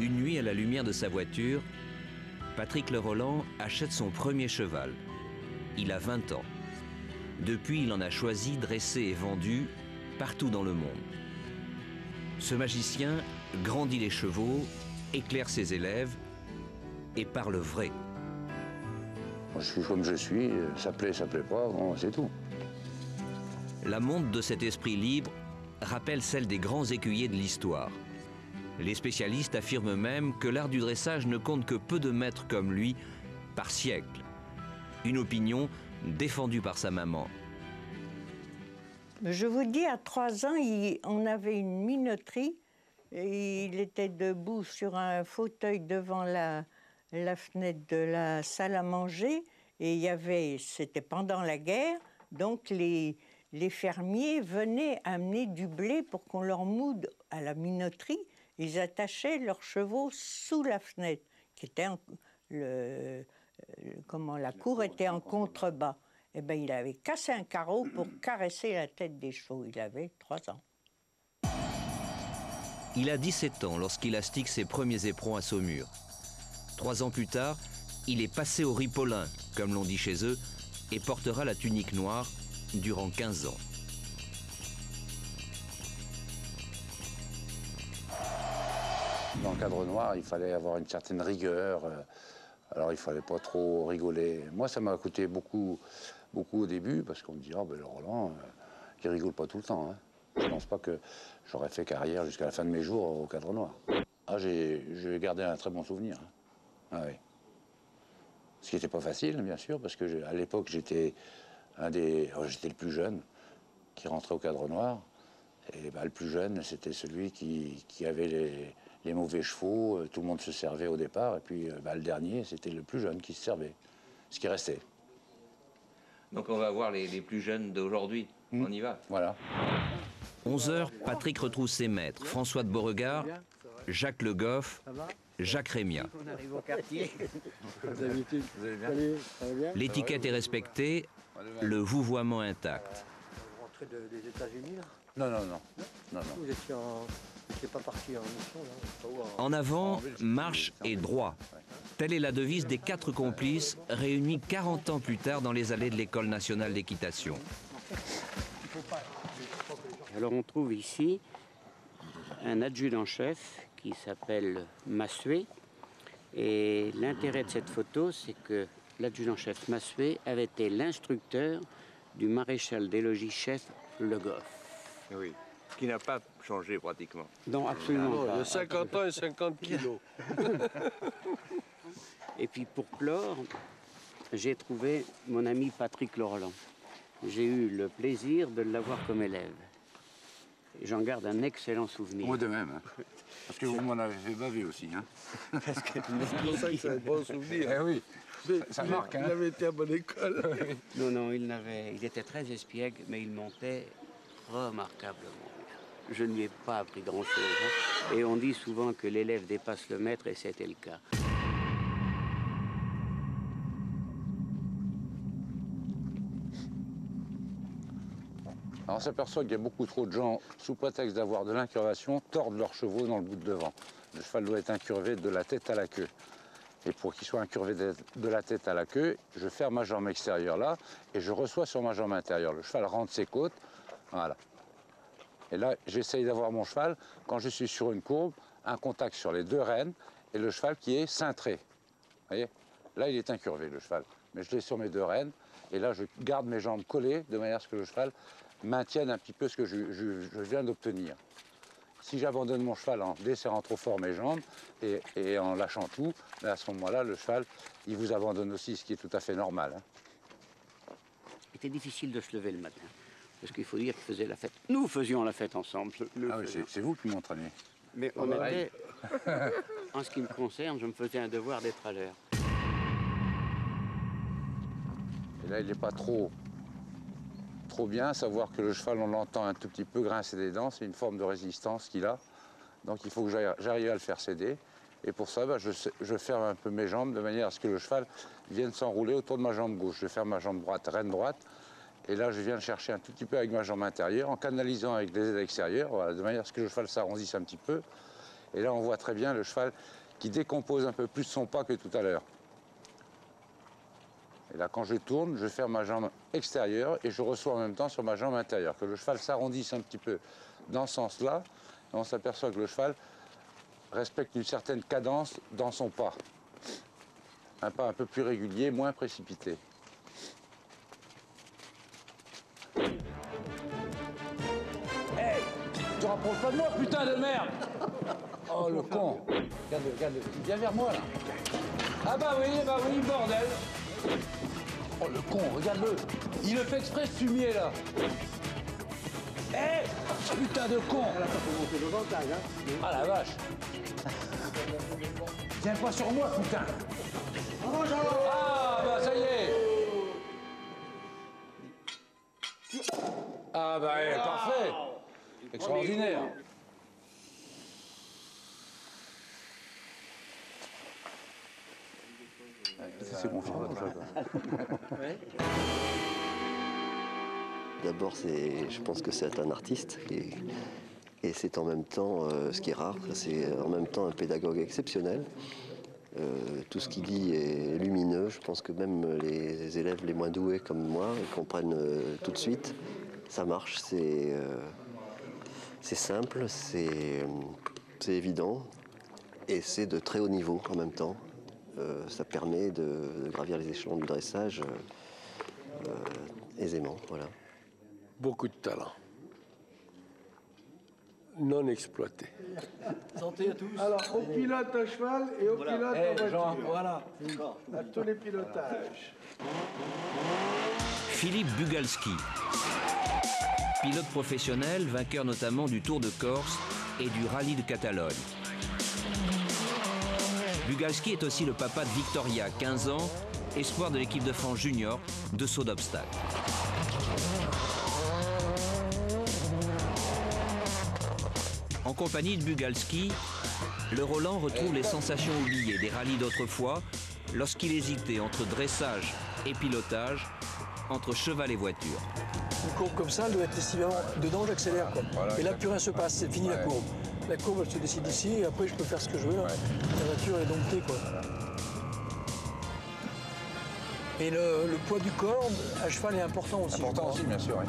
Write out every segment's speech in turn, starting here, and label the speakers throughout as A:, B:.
A: Une nuit, à la lumière de sa voiture, Patrick Le-Roland achète son premier cheval. Il a 20 ans. Depuis, il en a choisi, dressé et vendu partout dans le monde. Ce magicien grandit les chevaux, éclaire ses élèves et parle vrai.
B: Je suis comme je suis, ça plaît pas, bon, c'est tout.
A: La montre de cet esprit libre rappelle celle des grands écuyers de l'histoire. Les spécialistes affirment même que l'art du dressage ne compte que peu de maîtres comme lui par siècle. Une opinion défendue par sa maman.
C: Je vous dis, à 3 ans, on avait une minoterie. Et il était debout sur un fauteuil devant la fenêtre de la salle à manger. Et c'était pendant la guerre, donc les fermiers venaient amener du blé pour qu'on leur moude à la minoterie. Ils attachaient leurs chevaux sous la fenêtre, qui était la cour était en contrebas. Eh bien, il avait cassé un carreau pour caresser la tête des chevaux. Il avait 3 ans.
A: Il a 17 ans lorsqu'il astique ses premiers éperons à Saumur. 3 ans plus tard, il est passé au ripolin, comme l'on dit chez eux, et portera la tunique noire durant 15 ans.
B: Dans le cadre noir, il fallait avoir une certaine rigueur. Alors il fallait pas trop rigoler. Moi, ça m'a coûté beaucoup au début, parce qu'on me dit, oh, ben, Le-Roland, il rigole pas tout le temps. Hein. Je pense pas que j'aurais fait carrière jusqu'à la fin de mes jours au cadre noir. Ah, j'ai gardé un très bon souvenir. Hein. Ah, oui. Ce qui n'était pas facile, bien sûr, parce que à l'époque, j'étais le plus jeune qui rentrait au cadre noir. Et bah, le plus jeune, c'était celui qui avait les mauvais chevaux. Tout le monde se servait au départ. Et puis bah, le dernier, c'était le plus jeune qui se servait. Ce qui restait.
A: Donc on va voir les plus jeunes d'aujourd'hui. On y va.
B: Voilà.
A: 11 h, Patrick retrouve ses maîtres, François de Beauregard, Jacques Le Goff, Jacques Rémia.
D: On arrive au quartier.
B: D'habitude, vous allez bien?
A: L'étiquette est respectée, le vouvoiement intact.
D: Vous rentrez des États-Unis, là?
B: Non.
D: Vous n'étiez pas parti en mission, là?
A: En avant, marche et droit. Telle est la devise des 4 complices réunis 40 ans plus tard dans les allées de l'École nationale d'équitation.
E: Alors on trouve ici un adjudant-chef qui s'appelle Massuet. Et l'intérêt de cette photo, c'est que l'adjudant-chef Massuet avait été l'instructeur du maréchal des logis-chef Le Goff.
F: Oui, qui n'a pas changé pratiquement.
E: Non, absolument pas.
G: Il y a 50 ans et 50 kilos.
E: Et puis pour clore, j'ai trouvé mon ami Patrick Le-Roland. J'ai eu le plaisir de l'avoir comme élève. J'en garde un excellent souvenir.
B: Moi de même. Hein. Parce que vous m'en avez fait baver aussi. Hein.
E: Parce que
G: C'est pour ça que c'est un bon souvenir.
B: Eh oui, ça marque. Hein.
G: Il avait été à bonne école.
E: Non, il était très espiègle, mais il montait remarquablement bien. Je ne lui ai pas appris grand-chose. Hein. Et on dit souvent que l'élève dépasse le maître, et c'était le cas.
B: Alors on s'aperçoit qu'il y a beaucoup trop de gens, sous prétexte d'avoir de l'incurvation, tordent leurs chevaux dans le bout de devant. Le cheval doit être incurvé de la tête à la queue. Et pour qu'il soit incurvé de la tête à la queue, je ferme ma jambe extérieure là et je reçois sur ma jambe intérieure. Le cheval rentre ses côtes, voilà. Et là, j'essaye d'avoir mon cheval, quand je suis sur une courbe, un contact sur les 2 rênes et le cheval qui est cintré. Vous voyez? Là, il est incurvé, le cheval. Mais je l'ai sur mes 2 rênes et là, je garde mes jambes collées de manière à ce que le cheval maintienne un petit peu ce que je viens d'obtenir. Si j'abandonne mon cheval en desserrant trop fort mes jambes et en lâchant tout, là, à ce moment-là, le cheval, il vous abandonne aussi, ce qui est tout à fait normal. Hein.
E: C'était difficile de se lever le matin, parce qu'il faut dire qu'il faisait la fête. Nous faisions la fête ensemble.
B: Ah oui, c'est vous qui m'entraînez.
E: Mais on était, en ce qui me concerne, je me faisais un devoir d'être à l'heure.
B: Et là, il n'est pas trop bien, savoir que le cheval, on l'entend un tout petit peu grincer des dents, c'est une forme de résistance qu'il a. Donc il faut que j'arrive à le faire céder. Et pour ça, bah, je ferme un peu mes jambes de manière à ce que le cheval vienne s'enrouler autour de ma jambe gauche. Je ferme ma jambe droite, reine droite. Et là, je viens le chercher un tout petit peu avec ma jambe intérieure, en canalisant avec les ailes extérieures, voilà, de manière à ce que le cheval s'arrondisse un petit peu. Et là, on voit très bien le cheval qui décompose un peu plus son pas que tout à l'heure. Et là, quand je tourne, je ferme ma jambe extérieure et je reçois en même temps sur ma jambe intérieure. Que le cheval s'arrondisse un petit peu dans ce sens-là, et on s'aperçoit que le cheval respecte une certaine cadence dans son pas. Un pas un peu plus régulier, moins précipité. Hey, tu te rapproches pas de moi, putain de merde! Oh, le con! Regarde-le, regarde-le. Il vient vers moi, là. Ah bah oui, bordel! Oh, le con, regarde-le! Il le fait exprès, ce fumier, là! Hé! Putain de con! Ah, la vache! Tiens pas sur moi, putain! Ah, bah ça y est! Ah, bah, parfait! Extraordinaire! C'est confirmé.
D: D'abord, je pense que c'est un artiste et c'est en même temps, ce qui est rare, c'est en même temps un pédagogue exceptionnel. Tout ce qu'il dit est lumineux. Je pense que même les élèves les moins doués comme moi, ils comprennent tout de suite. Ça marche, c'est simple, c'est évident et c'est de très haut niveau en même temps. Ça permet de gravir les échelons du dressage aisément. Voilà.
G: Beaucoup de talent. Non exploité.
H: Santé à tous.
G: Alors, au pilote à cheval et au pilote en voiture.
B: Jean,
H: Voilà.
G: À tous les pilotages.
A: Philippe Bugalski, pilote professionnel, vainqueur notamment du Tour de Corse et du Rallye de Catalogne. Bugalski est aussi le papa de Victoria, 15 ans, espoir de l'équipe de France junior de saut d'obstacle. En compagnie de Bugalski, le Roland retrouve les sensations oubliées des rallyes d'autrefois lorsqu'il hésitait entre dressage et pilotage, entre cheval et voiture.
H: Une courbe comme ça, elle doit être estimée dedans, j'accélère.
B: Voilà,
H: et là, plus rien se passe, c'est fini la courbe. La courbe, elle se décide ici, et après, je peux faire ce que je veux. Là. La voiture est domptée, quoi. Et le poids du corps à cheval est important aussi.
B: important aussi, bien sûr. Oui.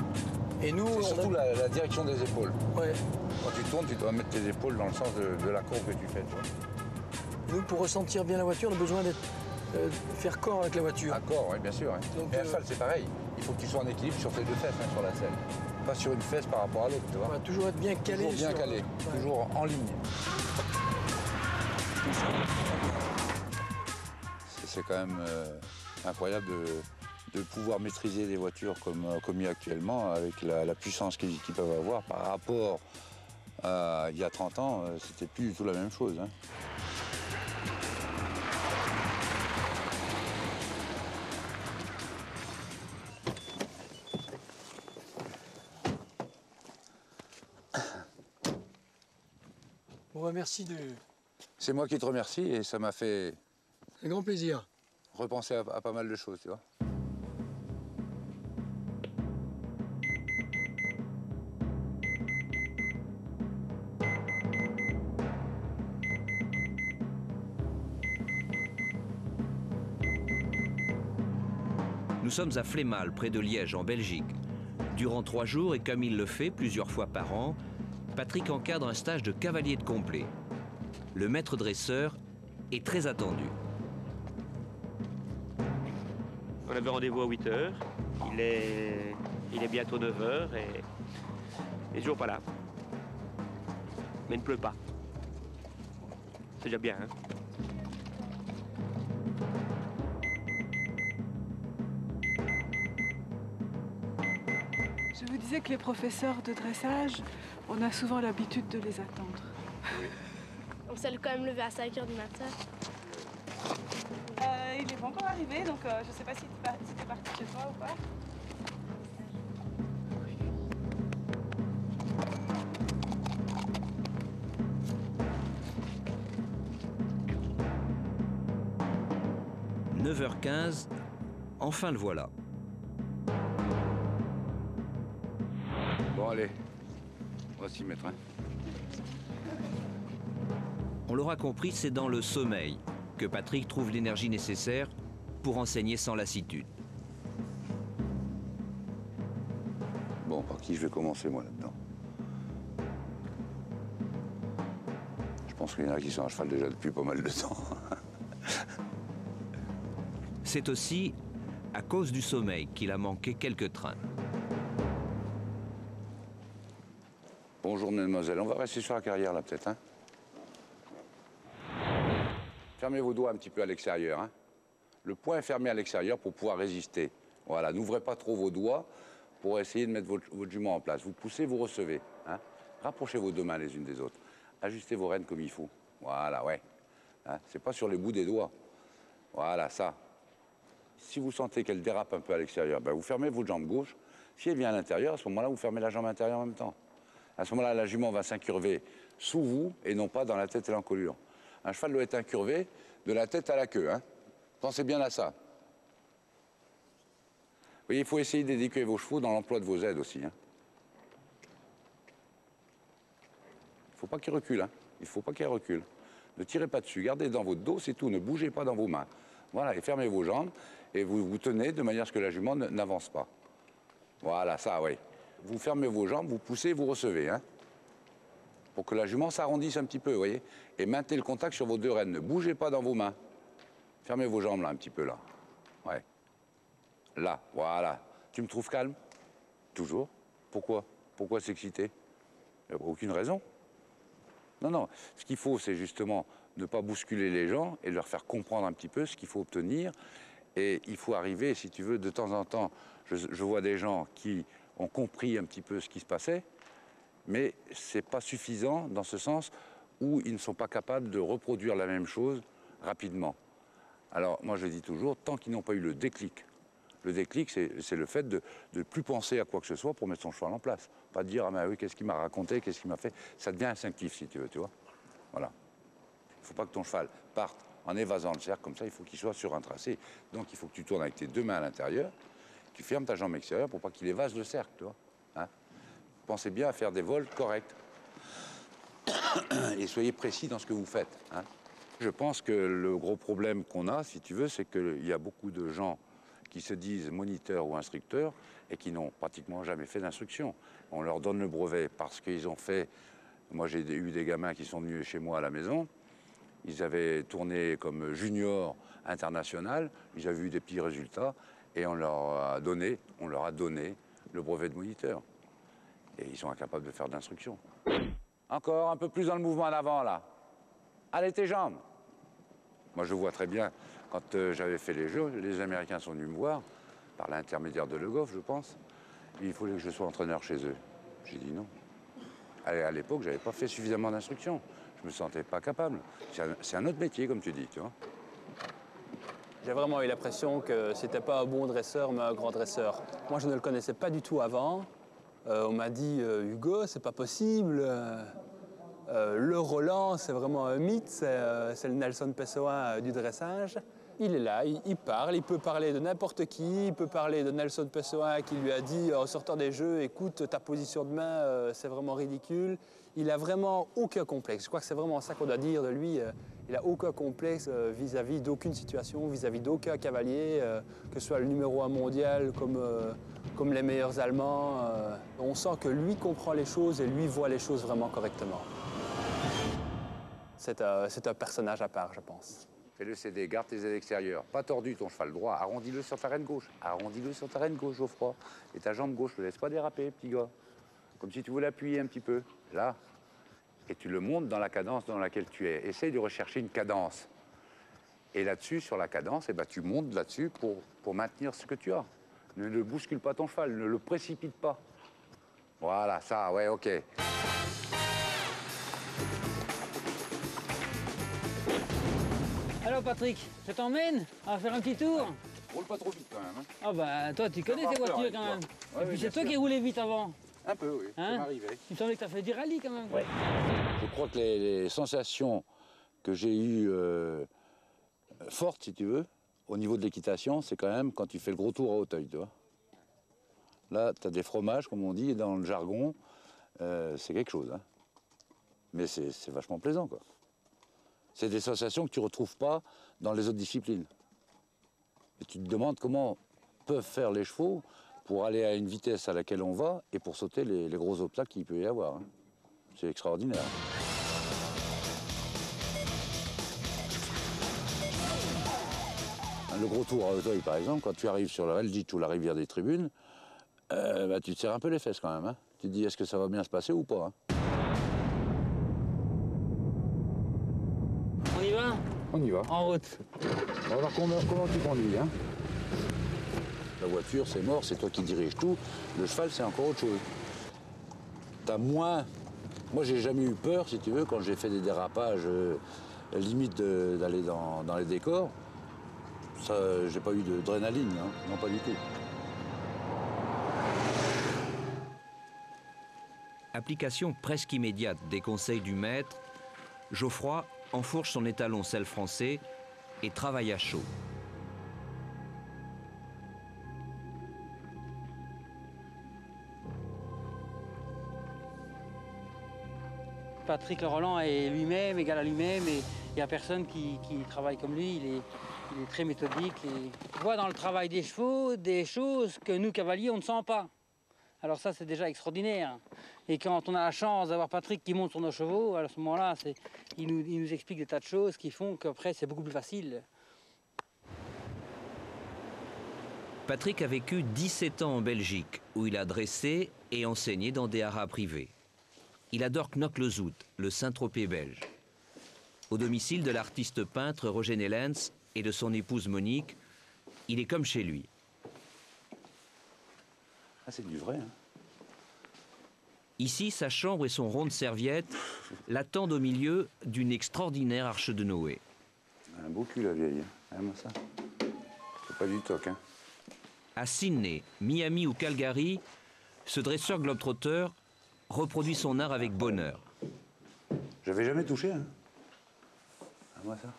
H: Et nous,
B: C'est surtout la direction des épaules.
H: Ouais.
B: Quand tu tournes, tu dois mettre tes épaules dans le sens de la courbe que tu fais. Tu vois.
H: Nous, pour ressentir bien la voiture, on a besoin de faire corps avec la voiture.
B: Accord, oui, bien sûr. Hein.
H: Donc,
B: Et à cheval, c'est pareil. Il faut que tu sois en équilibre sur tes deux fesses, sur la selle. Pas sur une fesse par rapport à l'autre, tu vois.
H: On va toujours être bien calé.
B: Toujours bien calé, toujours en ligne. C'est quand même incroyable de pouvoir maîtriser des voitures comme il y a actuellement, avec la puissance qu'ils peuvent avoir par rapport à il y a 30 ans, c'était plus du tout la même chose. Hein.
H: Bon, merci
B: C'est moi qui te remercie et ça m'a fait
H: un grand plaisir.
B: repenser à pas mal de choses, tu vois.
A: Nous sommes à Flémal, près de Liège, en Belgique. Durant 3 jours, et comme il le fait plusieurs fois par an, Patrick encadre un stage de cavalier de complet. Le maître dresseur est très attendu.
I: On avait rendez-vous à 8 h. Il est bientôt 9 h et il n'est toujours pas là. Mais il ne pleut pas. C'est déjà bien, hein?
J: Je vous disais que les professeurs de dressage, on a souvent l'habitude de les attendre.
K: On s'est quand même levé à 5 h du matin.
J: Il n'est pas encore arrivé, donc je ne sais pas si tu es parti chez toi ou pas.
A: « 9h15, enfin le voilà.
B: Bon allez, on va s'y mettre. Hein.
A: On l'aura compris, c'est dans le sommeil que Patrick trouve l'énergie nécessaire pour enseigner sans lassitude.
B: Bon, par qui je vais commencer, moi, là-dedans? Je pense qu'il y en a qui sont à cheval déjà depuis pas mal de temps.
A: C'est aussi à cause du sommeil qu'il a manqué quelques trains.
B: Bonjour, mademoiselle. On va rester sur la carrière, là, peut-être, hein? Fermez vos doigts un petit peu à l'extérieur, hein? Le poing est fermé à l'extérieur pour pouvoir résister. Voilà, n'ouvrez pas trop vos doigts pour essayer de mettre votre jument en place. Vous poussez, vous recevez, hein? Rapprochez vos deux mains les unes des autres. Ajustez vos rênes comme il faut. Voilà, ouais. Hein? C'est pas sur les bouts des doigts. Voilà, ça. Si vous sentez qu'elle dérape un peu à l'extérieur, ben vous fermez votre jambe gauche. Si elle vient à l'intérieur, à ce moment-là, vous fermez la jambe intérieure en même temps. À ce moment-là, la jument va s'incurver sous vous et non pas dans la tête et l'encolure. Un cheval doit être incurvé de la tête à la queue, hein? Pensez bien à ça. Vous voyez, il faut essayer d'éduquer vos chevaux dans l'emploi de vos aides aussi, hein? Il ne faut pas qu'ils reculent, hein? Il ne faut pas qu'ils reculent. Ne tirez pas dessus, gardez dans votre dos, c'est tout, ne bougez pas dans vos mains. Voilà, et fermez vos jambes, et vous vous tenez de manière à ce que la jument n'avance pas. Voilà, ça, oui. Vous fermez vos jambes, vous poussez, vous recevez, hein? Pour que la jument s'arrondisse un petit peu, vous voyez? Et maintenez le contact sur vos deux rênes, ne bougez pas dans vos mains. Fermez vos jambes, là, un petit peu, là. Ouais. Là, voilà. Tu me trouves calme? Toujours. Pourquoi? Pourquoi s'exciter? Il n'y a aucune raison. Non, non. Ce qu'il faut, c'est justement ne pas bousculer les gens et leur faire comprendre un petit peu ce qu'il faut obtenir. Et il faut arriver, si tu veux, de temps en temps, je vois des gens qui ont compris un petit peu ce qui se passait, mais ce n'est pas suffisant dans ce sens où ils ne sont pas capables de reproduire la même chose rapidement. Alors, moi, je dis toujours, tant qu'ils n'ont pas eu le déclic, c'est le fait de ne plus penser à quoi que ce soit pour mettre son cheval en place. Pas de dire, ah ben oui, qu'est-ce qu'il m'a raconté, qu'est-ce qu'il m'a fait. Ça devient instinctif, si tu veux, tu vois. Voilà. Il ne faut pas que ton cheval parte en évasant le cercle, comme ça, il faut qu'il soit sur un tracé. Donc, il faut que tu tournes avec tes deux mains à l'intérieur, tu fermes ta jambe extérieure pour pas qu'il évase le cercle, tu vois. Hein? Pensez bien à faire des vols corrects. Et soyez précis dans ce que vous faites. Hein? Je pense que le gros problème qu'on a, si tu veux, c'est qu'il y a beaucoup de gens qui se disent moniteurs ou instructeurs et qui n'ont pratiquement jamais fait d'instruction. On leur donne le brevet parce qu'ils ont fait... Moi, j'ai eu des gamins qui sont venus chez moi à la maison. Ils avaient tourné comme junior international. Ils avaient eu des petits résultats et on leur a donné le brevet de moniteur. Et ils sont incapables de faire d'instruction. Encore un peu plus dans le mouvement en avant, là. Allez, tes jambes. Moi, je vois très bien, quand j'avais fait les Jeux, les Américains sont venus me voir, par l'intermédiaire de Le Goff, je pense. Il fallait que je sois entraîneur chez eux. J'ai dit non. À l'époque, je n'avais pas fait suffisamment d'instruction. Je ne me sentais pas capable. C'est un autre métier, comme tu dis, tu vois.
L: J'ai vraiment eu l'impression que c'était pas un bon dresseur, mais un grand dresseur. Moi, je ne le connaissais pas du tout avant. On m'a dit, Hugo, c'est pas possible. Le Roland, c'est vraiment un mythe, c'est le Nelson Pessoa du dressage. Il est là, il parle, il peut parler de n'importe qui, il peut parler de Nelson Pessoa qui lui a dit en sortant des jeux, écoute, ta position de main, c'est vraiment ridicule. Il a vraiment aucun complexe. Je crois que c'est vraiment ça qu'on doit dire de lui. Il n'a aucun complexe vis-à-vis d'aucune situation, vis-à-vis d'aucun cavalier, que ce soit le numéro 1 mondial comme les meilleurs Allemands. On sent que lui comprend les choses et lui voit les choses vraiment correctement. C'est un personnage à part, je pense.
B: Fais-le céder, garde tes ailes extérieures. Pas tordu ton cheval droit, arrondis-le sur ta reine gauche. Arrondis-le sur ta reine gauche, Geoffroy. Et ta jambe gauche, ne laisse pas déraper, petit gars. Comme si tu voulais appuyer un petit peu. Là. Et tu le montes dans la cadence dans laquelle tu es. Essaye de rechercher une cadence. Et là-dessus, sur la cadence, eh ben, tu montes là-dessus pour maintenir ce que tu as. Ne bouscule pas ton cheval, ne le précipite pas. Voilà, ça, ouais, ok.
M: Alors Patrick, je t'emmène à faire un petit tour.
B: Roule pas trop vite quand même. Hein.
M: Ah bah toi tu connais tes voitures quand même.
B: Ouais,
M: et puis c'est toi qui roulais vite avant.
B: Un peu, oui,
M: hein?
B: ça m'arrivait.
M: Il me semblait que tu as fait du rallye quand même.
B: Ouais. Je crois que les sensations que j'ai eues fortes, si tu veux, au niveau de l'équitation, c'est quand même quand tu fais le gros tour à Hauteuil, tu vois. Là, tu as des fromages, comme on dit, dans le jargon, c'est quelque chose. Hein. Mais c'est vachement plaisant, quoi. C'est des sensations que tu ne retrouves pas dans les autres disciplines. Et tu te demandes comment peuvent faire les chevaux pour aller à une vitesse à laquelle on va et pour sauter les gros obstacles qu'il peut y avoir. Hein. C'est extraordinaire. Le gros tour à Auteuil, par exemple, quand tu arrives sur la Relditch ou la rivière des Tribunes, bah, tu te serres un peu les fesses quand même. Hein. Tu te dis, est-ce que ça va bien se passer ou pas hein.
M: On y va?
B: On y va.
M: En route.
B: On va voir comment tu conduis. Hein. La voiture, c'est mort, c'est toi qui diriges tout. Le cheval, c'est encore autre chose. T'as moins... Moi, j'ai jamais eu peur, si tu veux, quand j'ai fait des dérapages limite d'aller dans les décors. Ça, j'ai pas eu d'adrénaline, hein. Non, pas du tout.
A: Application presque immédiate des conseils du maître, Geoffroy enfourche son étalon sel français et travaille à chaud.
M: Patrick Le Roland est lui-même, égal à lui-même, et il n'y a personne qui travaille comme lui. Il est très méthodique. Et on voit dans le travail des chevaux des choses que nous, cavaliers, on ne sent pas. Alors ça, c'est déjà extraordinaire. Et quand on a la chance d'avoir Patrick qui monte sur nos chevaux, à ce moment-là, il nous explique des tas de choses qui font qu'après, c'est beaucoup plus facile.
A: Patrick a vécu 17 ans en Belgique, où il a dressé et enseigné dans des haras privés. Il adore Knokke-le-Zoet, le Saint-Tropez belge. Au domicile de l'artiste peintre Roger Nellens et de son épouse Monique, il est comme chez lui.
B: Ah, c'est du vrai. Hein.
A: Ici, sa chambre et son rond de serviette l'attendent au milieu d'une extraordinaire arche de Noé.
B: Un beau cul, la vieille. Regarde-moi ça. C'est pas du toc, hein.
A: À Sydney, Miami ou Calgary, ce dresseur globe-trotteur reproduit son art avec bonheur.
B: J'avais jamais touché, hein. Moi, ça.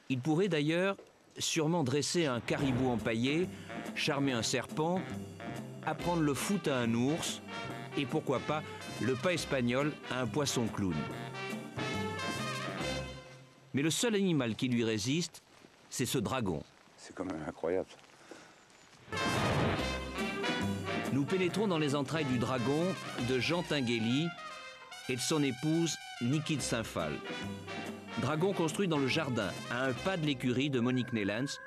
A: Il pourrait d'ailleurs sûrement dresser un caribou empaillé, charmer un serpent, apprendre le foot à un ours et pourquoi pas le pas espagnol à un poisson clown. Mais le seul animal qui lui résiste, c'est ce dragon.
B: C'est quand même incroyable.
A: Nous pénétrons dans les entrailles du dragon de Jean Tinguely et de son épouse Niki de Saint-Phal. Dragon construit dans le jardin, à un pas de l'écurie de Monique Nellens,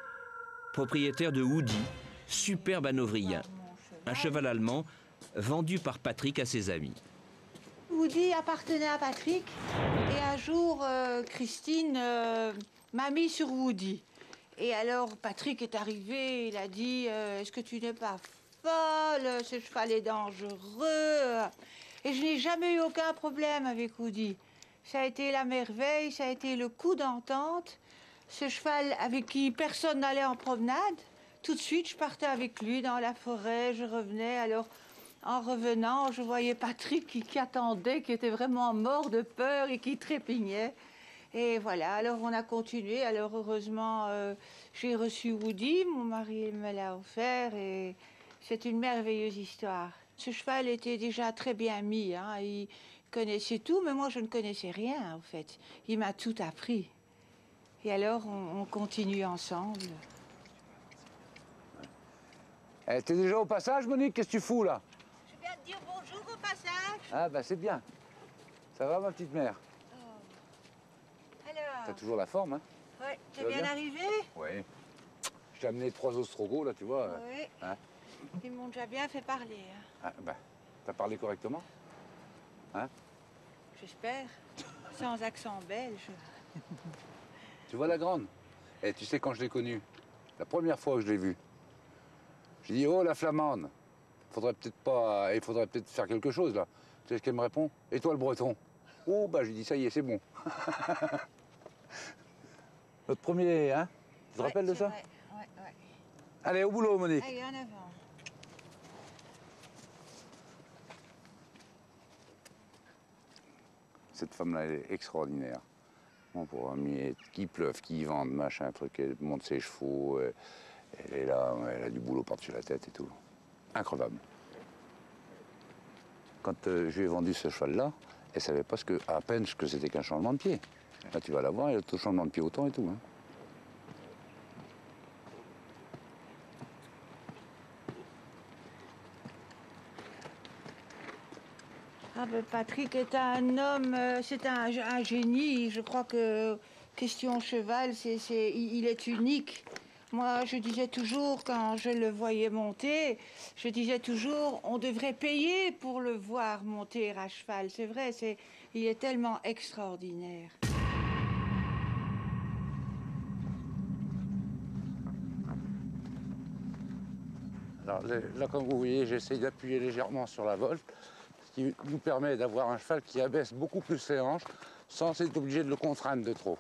A: propriétaire de Woody, superbe hanovriien, un cheval allemand vendu par Patrick à ses amis.
N: Woody appartenait à Patrick et un jour, Christine m'a mis sur Woody. Et alors Patrick est arrivé, il a dit est-ce que tu n'es pas folle, ce cheval est dangereux. Et je n'ai jamais eu aucun problème avec Woody. Ça a été la merveille, ça a été le coup d'entente. Ce cheval avec qui personne n'allait en promenade, tout de suite je partais avec lui dans la forêt, je revenais. Alors en revenant, je voyais Patrick qui attendait, qui était vraiment mort de peur et qui trépignait. Et voilà, alors on a continué. Alors heureusement, j'ai reçu Woody, mon mari me l'a offert et c'est une merveilleuse histoire. Ce cheval était déjà très bien mis, hein. Il connaissait tout, mais moi je ne connaissais rien en fait. Il m'a tout appris. Et alors on continue ensemble.
B: Eh, t'es déjà au passage, Monique? Qu'est-ce que tu fous là?
N: Je viens de dire bonjour au passage.
B: Ah bah c'est bien. Ça va ma petite mère?
N: Alors.
B: T'as toujours la forme, hein?
N: Ouais, t'es bien arrivé?
B: Oui. Je t'ai amené 3 ostrogos, là, tu vois.
N: Oui.
B: Hein?
N: Ils m'ont déjà bien fait parler. Hein.
B: Ah, bah, t'as parlé correctement? Hein?
N: J'espère. Sans accent belge.
B: Tu vois la grande? Et tu sais quand je l'ai connue, la première fois que je l'ai vue, j'ai dit, oh la flamande, il faudrait peut-être faire quelque chose là. Tu sais ce qu'elle me répond? Et toi le breton? Oh bah j'ai dit ça y est, c'est bon. Notre premier, hein? Tu te rappelles de ça?
N: Ouais.
B: Allez, au boulot, Monique.
N: Allez, en avant.
B: Cette femme-là, elle est extraordinaire. Bon, pour un miette, qu'il pleuve, qu'il vente, machin, truc, elle monte ses chevaux, elle est là, elle a du boulot par-dessus la tête et tout. Increvable. Quand je lui ai vendu ce cheval-là, elle savait pas à peine ce que c'était qu'un changement de pied. Là, tu vas la voir, il y a tout changement de pied-autant et tout. Hein.
N: Ah ben Patrick est un homme, c'est un génie. Je crois que question cheval, il est unique. Moi, je disais toujours, quand je le voyais monter, je disais toujours, on devrait payer pour le voir monter à cheval. C'est vrai, il est tellement extraordinaire.
B: Alors là, comme vous voyez, j'essaie d'appuyer légèrement sur la volte, ce qui nous permet d'avoir un cheval qui abaisse beaucoup plus les hanches, sans être obligé de le contraindre de trop.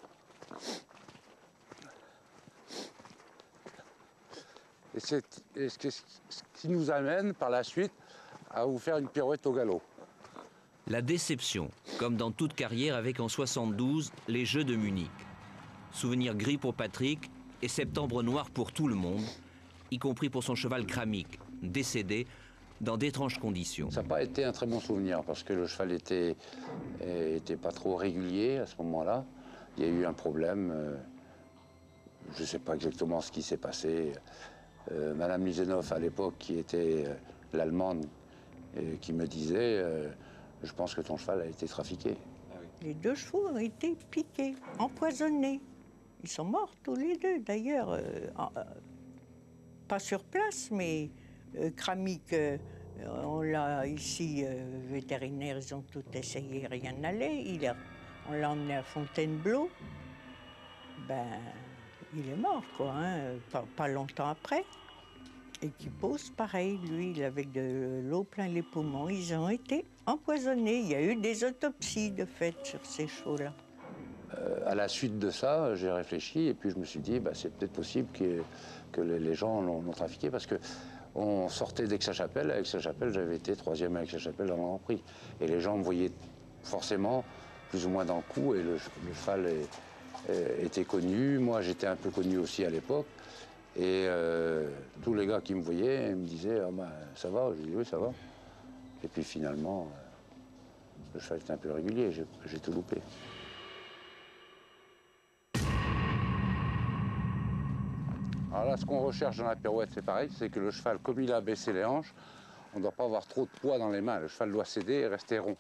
B: Et c'est ce qui nous amène par la suite à vous faire une pirouette au galop.
A: La déception, comme dans toute carrière avec en 72 les Jeux de Munich. Souvenir gris pour Patrick et septembre noir pour tout le monde, y compris pour son cheval Kramik, décédé dans d'étranges conditions.
B: Ça n'a pas été un très bon souvenir parce que le cheval était pas trop régulier à ce moment-là. Il y a eu un problème, je ne sais pas exactement ce qui s'est passé. Madame Lisenhoff, à l'époque, qui était l'Allemande, qui me disait je pense que ton cheval a été trafiqué.
C: Les 2 chevaux ont été piqués, empoisonnés. Ils sont morts tous les 2, d'ailleurs. Pas sur place, mais Kramik, on l'a ici, vétérinaire, ils ont tout essayé, rien n'allait. On l'a emmené à Fontainebleau. Ben, il est mort, quoi, hein, pas longtemps après. Et qui pose pareil, lui, il avait de l'eau plein les poumons. Ils ont été empoisonnés. Il y a eu des autopsies, de fait, sur ces chevaux-là.
B: À la suite de ça, j'ai réfléchi et puis je me suis dit, bah, c'est peut-être possible que les gens l'ont trafiqué parce qu'on sortait d'Aix-la-Chapelle. À Aix-la-Chapelle, j'avais été 3e à Aix-la-Chapelle dans le Grand Prix. Et les gens me voyaient forcément plus ou moins dans le coup et le cheval était connu. Moi, j'étais un peu connu aussi à l'époque. Et tous les gars qui me voyaient me disaient ah ben, ça va, je dis oui, ça va. Et puis finalement, le cheval était un peu régulier, j'ai tout loupé. Alors là, ce qu'on recherche dans la pirouette, c'est pareil, c'est que le cheval, comme il a baissé les hanches, on ne doit pas avoir trop de poids dans les mains. Le cheval doit céder et rester rond.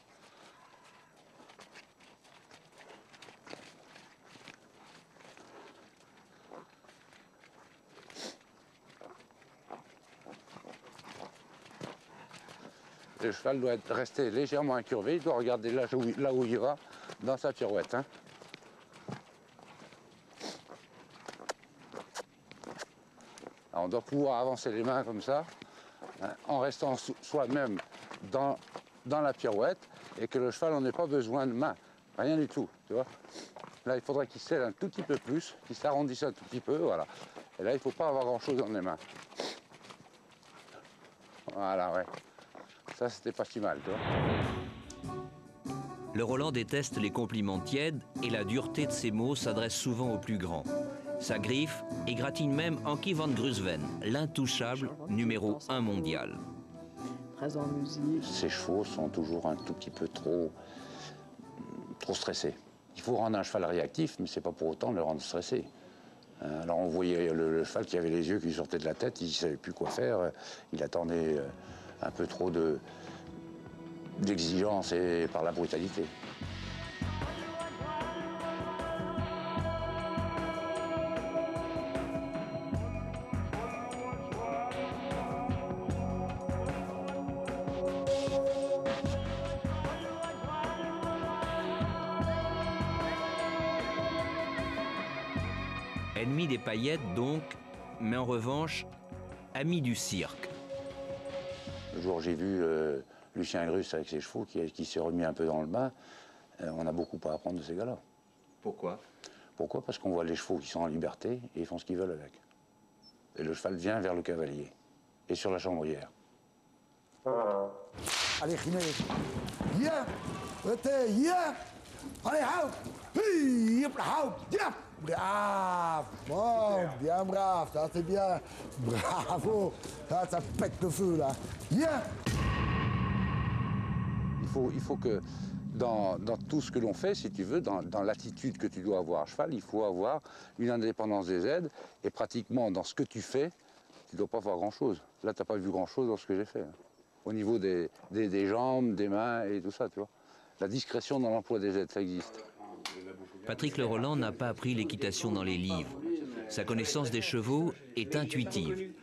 B: Le cheval doit rester légèrement incurvé, il doit regarder là où il va dans sa pirouette. Hein. Alors on doit pouvoir avancer les mains comme ça, hein, en restant soi-même dans la pirouette, et que le cheval n'en ait pas besoin de main, rien du tout, tu vois. Là, il faudrait qu'il scelle un tout petit peu plus, qu'il s'arrondisse un tout petit peu, voilà. Et là, il ne faut pas avoir grand-chose dans les mains. Voilà, ouais. Ça, c'était pas si mal, tu vois.
A: Le Roland déteste les compliments tièdes et la dureté de ses mots s'adresse souvent aux plus grands. Sa griffe égratigne même Anki van Grusven, l'intouchable numéro 1 mondial.
O: Très en musique.
B: Ces chevaux sont toujours un tout petit peu trop stressés. Il faut rendre un cheval réactif, mais c'est pas pour autant le rendre stressé. Alors on voyait le cheval qui avait les yeux qui sortaient de la tête, il ne savait plus quoi faire, il attendait un peu trop d'exigence et par la brutalité.
A: Ennemi des paillettes donc, mais en revanche, ami du cirque.
B: Le jour où j'ai vu Lucien Grus avec ses chevaux qui s'est remis un peu dans le bain, on a beaucoup à apprendre de ces gars-là.
F: Pourquoi?
B: Pourquoi? Parce qu'on voit les chevaux qui sont en liberté et ils font ce qu'ils veulent avec. Et le cheval vient vers le cavalier et sur la chambrière.
P: Allez, Jiménez. Yeah! Yeah! Allez, hop! Yeah! Brave! Bon, bien brave, ça c'est bien. Bravo! Ça pète le feu là. Yeah!
B: Il faut dans tout ce que l'on fait, si tu veux, dans l'attitude que tu dois avoir à cheval, il faut avoir une indépendance des aides. Et pratiquement, dans ce que tu fais, tu ne dois pas voir grand-chose. Là, tu n'as pas vu grand-chose dans ce que j'ai fait. Au niveau des jambes, des mains et tout ça, tu vois. La discrétion dans l'emploi des aides, ça existe.
A: Patrick Le Roland n'a pas appris l'équitation dans les livres. Sa connaissance des chevaux est intuitive.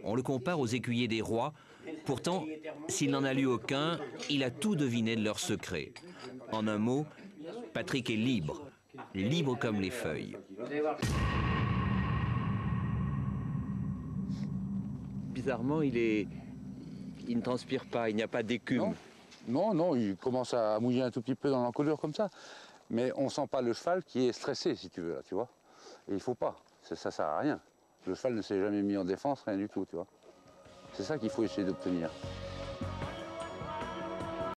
A: On le compare aux écuyers des rois. Pourtant, s'il n'en a lu aucun, il a tout deviné de leurs secrets. En un mot, Patrick est libre, libre comme les feuilles. Bizarrement, il ne transpire pas, il n'y a pas d'écume.
B: Non, il commence à mouiller un tout petit peu dans l'encolure comme ça. Mais on ne sent pas le cheval qui est stressé, si tu veux, là, tu vois. Et il ne faut pas, ça ne sert à rien. Le cheval ne s'est jamais mis en défense, rien du tout, tu vois. C'est ça qu'il faut essayer d'obtenir.